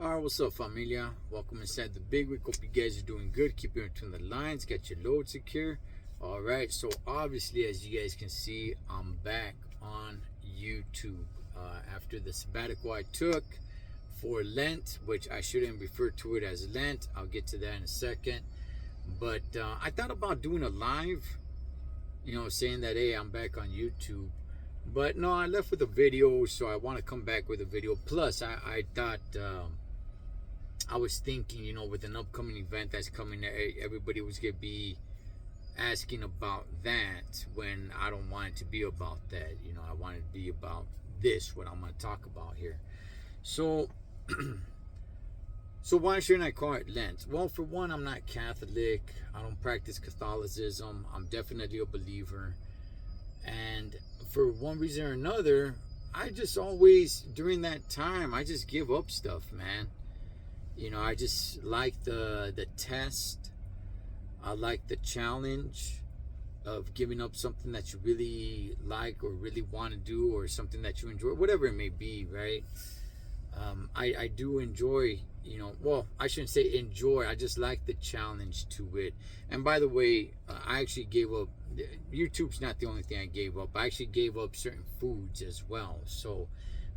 Alright, what's up, familia? Welcome inside the big week. Hope you guys are doing good. Keep it between the lines. Get your load secure. Alright, so obviously, as you guys can see, I'm back on YouTube after the sabbatical I took for Lent, which I shouldn't refer to it as Lent. I'll get to that in a second. But I thought about doing a live, saying that, hey, I'm back on YouTube. But no, I left with a video, so I want to come back with a video. Plus, I thought. I was thinking, with an upcoming event that's coming, everybody was going to be asking about that when I don't want it to be about that. I want it to be about this, what I'm going to talk about here. So, so why shouldn't I call it Lent? Well, for one, I'm not Catholic. I don't practice Catholicism. I'm definitely a believer. And for one reason or another, I just always, during that time, I just give up stuff, man. I just like the test. I like the challenge of giving up something that you really like or really want to do, or something that you enjoy, whatever it may be, right? I do enjoy, well, I shouldn't say enjoy. I just like the challenge to it. And by the way, I actually gave up. YouTube's not the only thing I gave up. I actually gave up certain foods as well. So,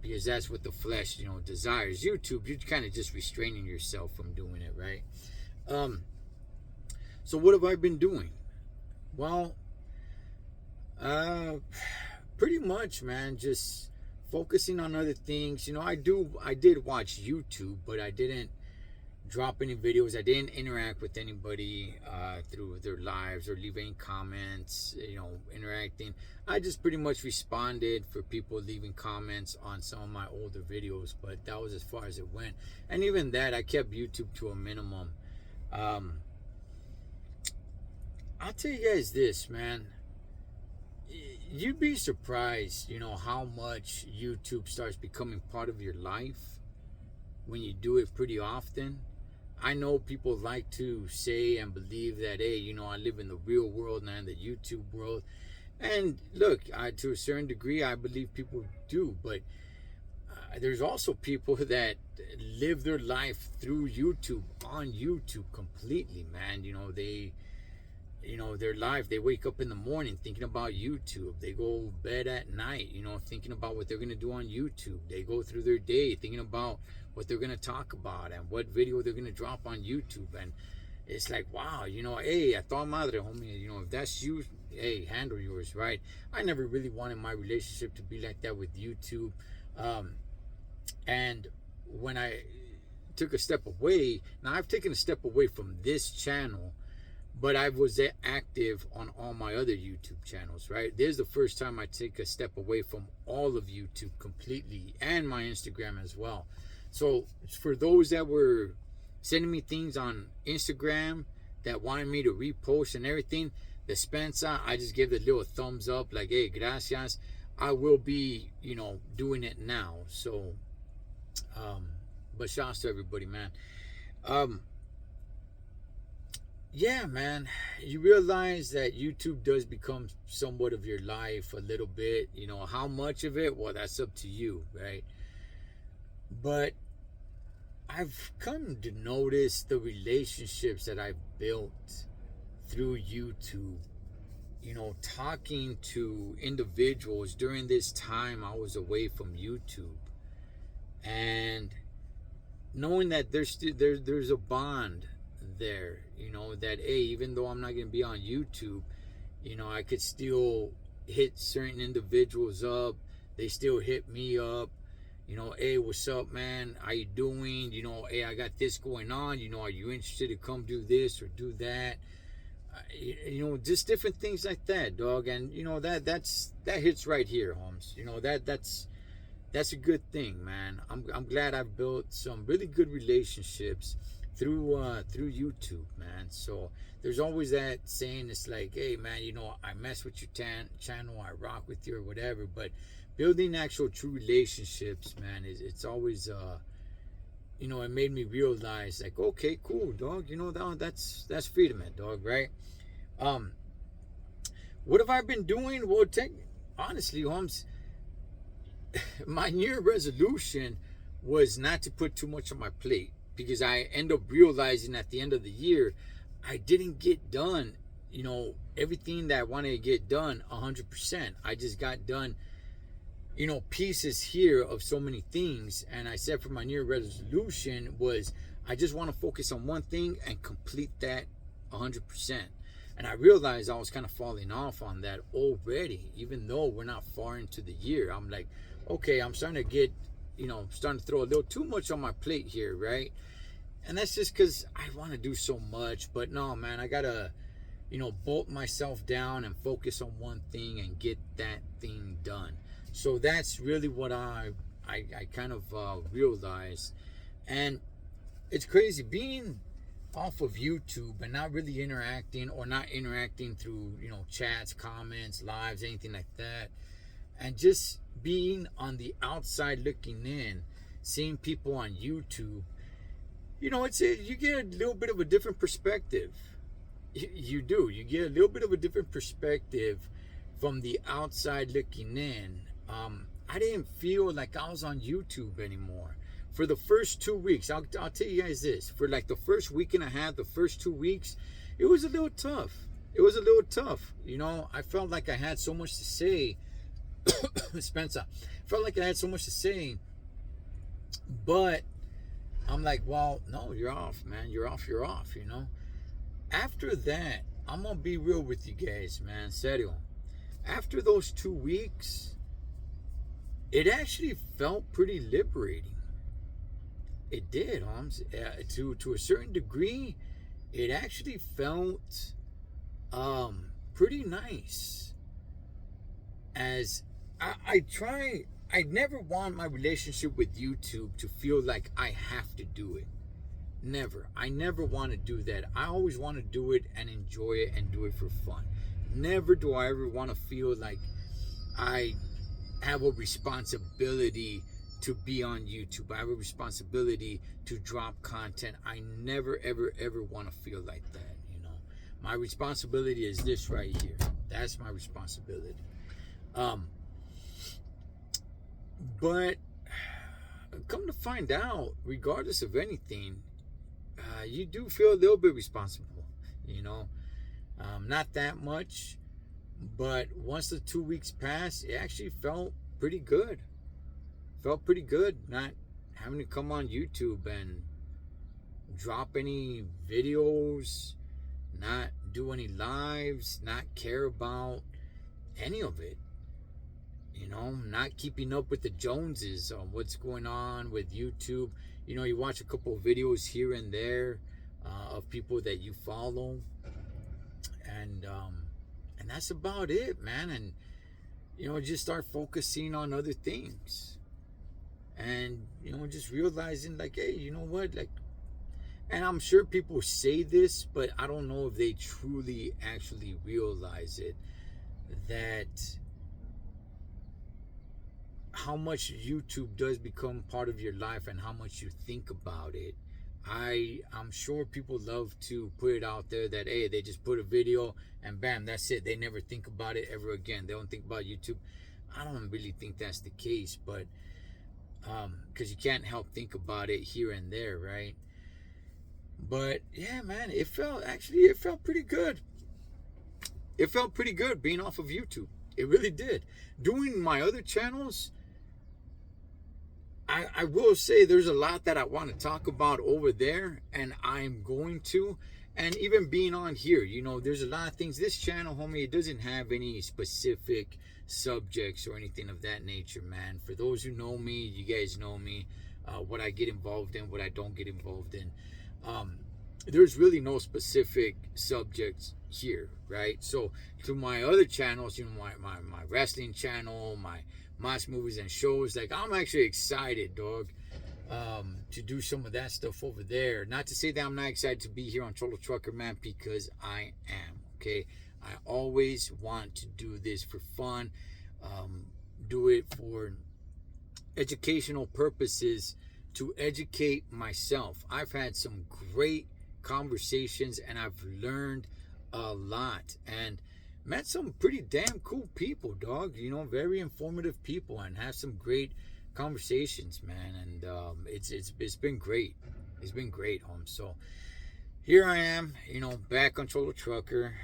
because that's what the flesh, desires. YouTube, you're kind of just restraining yourself from doing it, right? So what have I been doing? Well, pretty much, man, just focusing on other things. I did watch YouTube, but I didn't drop any videos. I didn't interact with anybody through their lives or leave any comments, interacting. I just pretty much responded for people leaving comments on some of my older videos, but that was as far as it went. And even that, I kept YouTube to a minimum. I'll tell you guys this, man. You'd be surprised, how much YouTube starts becoming part of your life when you do it pretty often. I know people like to say and believe that, hey, I live in the real world, not in the YouTube world. And look, to a certain degree, I believe people do. But there's also people that live their life through YouTube, on YouTube completely, man. Their life, they wake up in the morning thinking about YouTube. They go to bed at night, thinking about what they're going to do on YouTube. They go through their day thinking about what they're going to talk about and what video they're going to drop on YouTube. And it's like, wow, hey, a toda madre, homie, if that's you, hey, handle yours, right? I never really wanted my relationship to be like that with YouTube. And when I took a step away, now I've taken a step away from this channel, but I was active on all my other YouTube channels, right? There's the first time I take a step away from all of YouTube completely, and my Instagram as well. So for those that were sending me things on Instagram that wanted me to repost and everything, Despensa, I just gave the little thumbs up, like, hey, gracias. I will be, doing it now. So, but shouts to everybody, man. Yeah, man, you realize that YouTube does become somewhat of your life a little bit. How much of it? Well, that's up to you, right? But I've come to notice the relationships that I've built through YouTube, talking to individuals during this time I was away from YouTube, and knowing that there's a bond there, that, hey, even though I'm not going to be on YouTube, I could still hit certain individuals up. They still hit me up, hey, what's up, man? How you doing? Hey, I got this going on. Are you interested to come do this or do that? Just different things like that, dog. And that hits right here, Holmes. That's a good thing, man. I'm glad I've built some really good relationships through YouTube, man. So there's always that saying, it's like, hey, man, I mess with your channel, I rock with you or whatever. But building actual true relationships, man, it's always it made me realize, like, okay, cool, dog. That's freedom, man, dog, right? What have I been doing? Well, honestly, Holmes, my New Year resolution was not to put too much on my plate, because I end up realizing at the end of the year I didn't get done, everything that I wanted to get done 100%. I just got done, pieces here of so many things. And I said for my New Year resolution was I just want to focus on one thing and complete that 100%. And I realized I was kind of falling off on that already, even though we're not far into the year. I'm like, okay, I'm starting to get, starting to throw a little too much on my plate here, right? And that's just because I want to do so much. But no, man, I got to, bolt myself down and focus on one thing and get that thing done. So that's really what I kind of realized. And it's crazy being off of YouTube and not really interacting, or not interacting through, chats, comments, lives, anything like that. And just being on the outside looking in, seeing people on YouTube, you get a little bit of a different perspective. You do. You get a little bit of a different perspective from the outside looking in. I didn't feel like I was on YouTube anymore. For the first 2 weeks, I'll tell you guys this. For like the first week and a half, the first 2 weeks, it was a little tough. It was a little tough. I felt like I had so much to say. Spencer. Felt like I had so much to say. But I'm like, well, no, you're off, man. You're off. After that, I'm going to be real with you guys, man. Serio. After those 2 weeks, it actually felt pretty liberating. It did, Holmes. To a certain degree, it actually felt pretty nice. As I never want my relationship with YouTube to feel like I have to do it. Never. I never want to do that. I always want to do it and enjoy it and do it for fun. Never do I ever want to feel like I have a responsibility to be on YouTube. I have a responsibility to drop content. I never, ever, ever want to feel like that, My responsibility is this right here. That's my responsibility. But come to find out, regardless of anything, you do feel a little bit responsible, Not that much, but once the 2 weeks passed, it actually felt pretty good. Felt pretty good not having to come on YouTube and drop any videos, not do any lives, not care about any of it. Not keeping up with the Joneses on what's going on with YouTube. You watch a couple of videos here and there of people that you follow, and that's about it, man. And just start focusing on other things, and just realizing like, hey, you know what, like, and I'm sure people say this, but I don't know if they truly actually realize it, that how much YouTube does become part of your life and how much you think about it. I'm sure people love to put it out there that, hey, they just put a video and bam, that's it. They never think about it ever again. They don't think about YouTube. I don't really think that's the case, but because you can't help think about it here and there, right? But yeah, man, it felt pretty good. It felt pretty good being off of YouTube. It really did. Doing my other channels, I will say there's a lot that I want to talk about over there, and I'm going to. And even being on here, there's a lot of things. This channel, homie, it doesn't have any specific subjects or anything of that nature, man. For those who know me, you guys know me, what I get involved in, what I don't get involved in. There's really no specific subjects here, right? So to my other channels, my wrestling channel, my Moss Movies and Shows, like, I'm actually excited, dog, to do some of that stuff over there. Not to say that I'm not excited to be here on Cholo Trucker, man, because I am, okay? I always want to do this for fun, do it for educational purposes, to educate myself. I've had some great conversations and I've learned a lot and met some pretty damn cool people, dog. Very informative people, and have some great conversations, man, and it's been great. It's been great, So here I am, back on Cholo Trucker.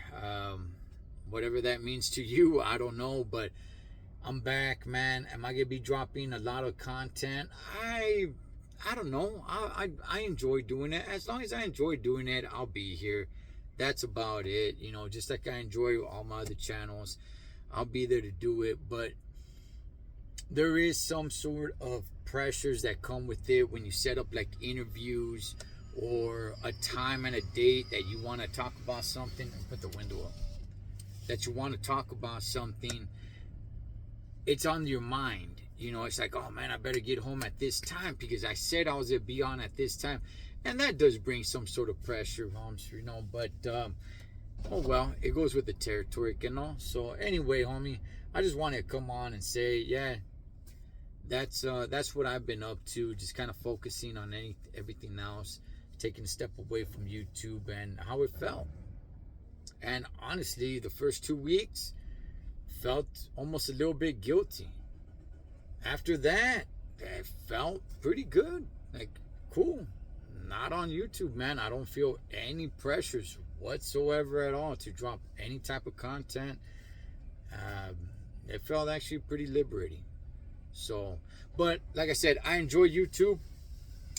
Whatever that means to you, I don't know, but I'm back, man. Am I gonna be dropping a lot of content? I don't know. I enjoy doing it. As long as I enjoy doing it, I'll be here. That's about it. Just like I enjoy all my other channels, I'll be there to do it. But there is some sort of pressures that come with it when you set up like interviews or a time and a date that you want to talk about something. Put the window up. That you want to talk about something. It's on your mind. It's like, oh man, I better get home at this time because I said I was going to be on at this time. And that does bring some sort of pressure, homes, but oh well, it goes with the territory, So anyway, homie, I just want to come on and say, yeah, that's what I've been up to, just kind of focusing on everything else, taking a step away from YouTube and how it felt. And honestly, the first 2 weeks felt almost a little bit guilty. After that, it felt pretty good. Like, cool. Not on YouTube, man. I don't feel any pressures whatsoever at all to drop any type of content. It felt actually pretty liberating. So, but like I said, I enjoy YouTube.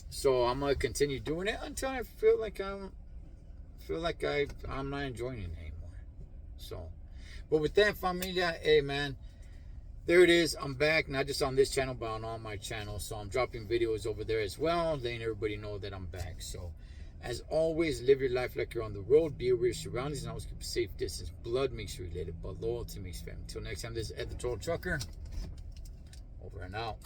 So I'm gonna continue doing it until I feel like I'm not enjoying it anymore. So, but with that, familia, hey man, there it is. I'm back, not just on this channel, but on all my channels. So I'm dropping videos over there as well, letting everybody know that I'm back. So, as always, live your life like you're on the road. Be aware of your surroundings and always keep a safe distance. Blood makes you related, but loyalty makes family. Until next time, this is Ed the Cholo Trucker. Over and out.